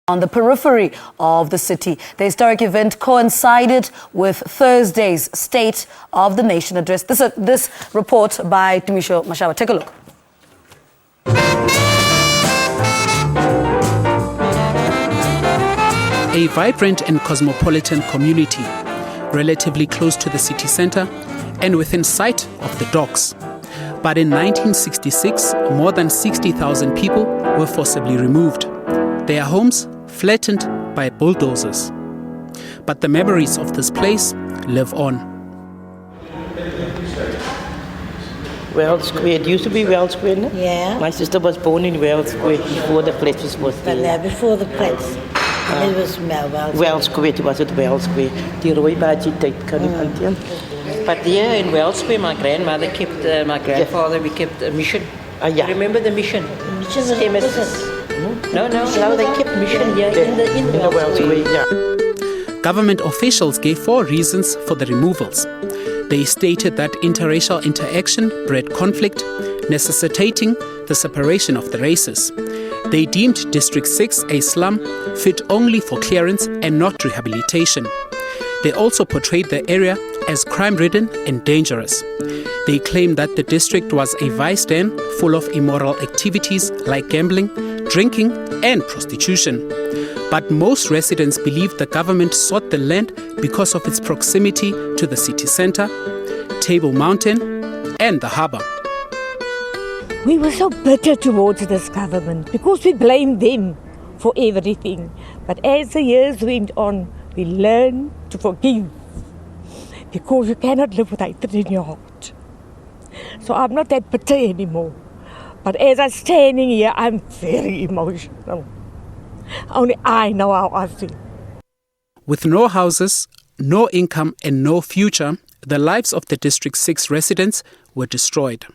On the periphery of the city. The historic event coincided with Thursday's State of the Nation address. This report by Tumisho Mashaba. Take a look. A vibrant and cosmopolitan community, relatively close to the city centre and within sight of the docks. But in 1966, more than 60,000 people were forcibly removed. Their homes flattened by bulldozers. But the memories of this place live on. Wells Square. It used to be Wells Square, no? Yeah. My sister was born in Wells Square before the place was there. Before the place. And it was Wells Square. It was at Wells Square. The Roy Baji type kind of. But here in Wells Square, my grandmother kept, my grandfather, we kept a mission. Yeah. Remember the mission? No, they kept mission here in the Wells Square. Yeah. Government officials gave 4 reasons for the removals. They stated that interracial interaction bred conflict, necessitating the separation of the races. They deemed District 6 a slum fit only for clearance and not rehabilitation. They also portrayed the area as crime-ridden and dangerous. They claimed that the district was a vice den full of immoral activities like gambling, drinking and prostitution. But most residents believe the government sought the land because of its proximity to the city centre, Table Mountain and the harbour. We were so bitter towards this government because we blamed them for everything. But as the years went on, we learned to forgive because you cannot live with hatred in your heart. So I'm not that bitter anymore. But as I'm standing here, I'm very emotional. Only I know how I feel. With no houses, no income and no future, the lives of the District 6 residents were destroyed.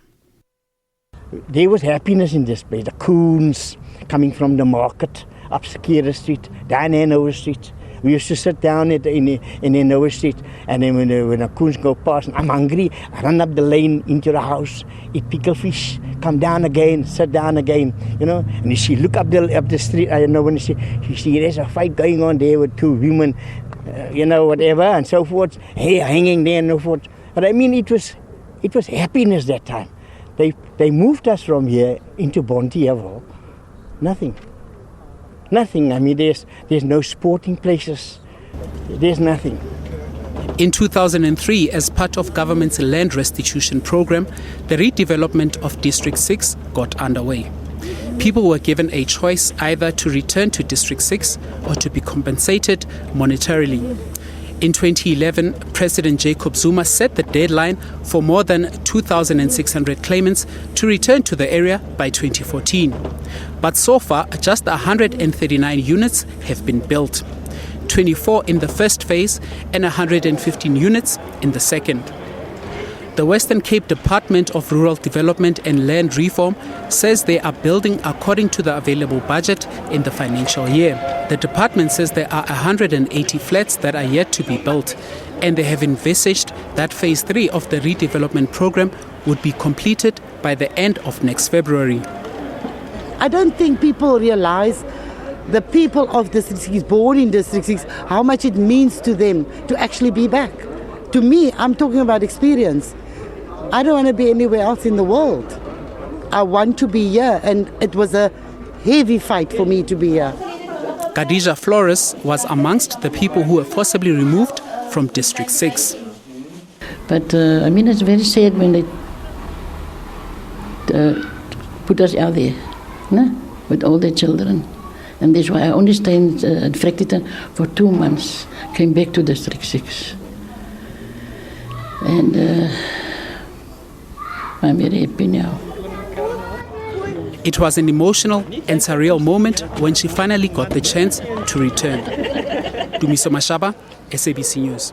There was happiness in this place. The coons coming from the market, up Skira Street, down Hanover Street. We used to sit down in Hanover Street, and then when the coons go past, and I'm hungry, I run up the lane into the house, eat pickled fish, come down again, sit down again, you know. And you see, look up the street, I know when you see there's a fight going on there with 2 women, whatever, and so forth, hair hanging there and so forth. But I mean, it was happiness that time. They moved us from here into Bonteheuwel. Nothing. I mean, there's no sporting places. There's nothing. In 2003, as part of government's land restitution program, the redevelopment of District 6 got underway. People were given a choice either to return to District 6 or to be compensated monetarily. In 2011, President Jacob Zuma set the deadline for more than 2,600 claimants to return to the area by 2014. But so far, just 139 units have been built, 24 in the first phase and 115 units in the second. The Western Cape Department of Rural Development and Land Reform says they are building according to the available budget in the financial year. The department says there are 180 flats that are yet to be built, and they have envisaged that phase 3 of the redevelopment program would be completed by the end of next February. I don't think people realize, the people of District 6, born in District 6, how much it means to them to actually be back. To me, I'm talking about experience. I don't want to be anywhere else in the world. I want to be here, and it was a heavy fight for me to be here. Khadija Flores was amongst the people who were forcibly removed from District 6. But I mean, it's very sad when they put us out there, no? With all the children. And that's why I only stayed in Fractiton for 2 months, came back to District 6. And I'm very happy now. It was an emotional and surreal moment when she finally got the chance to return. Tumisho Mashaba, SABC News.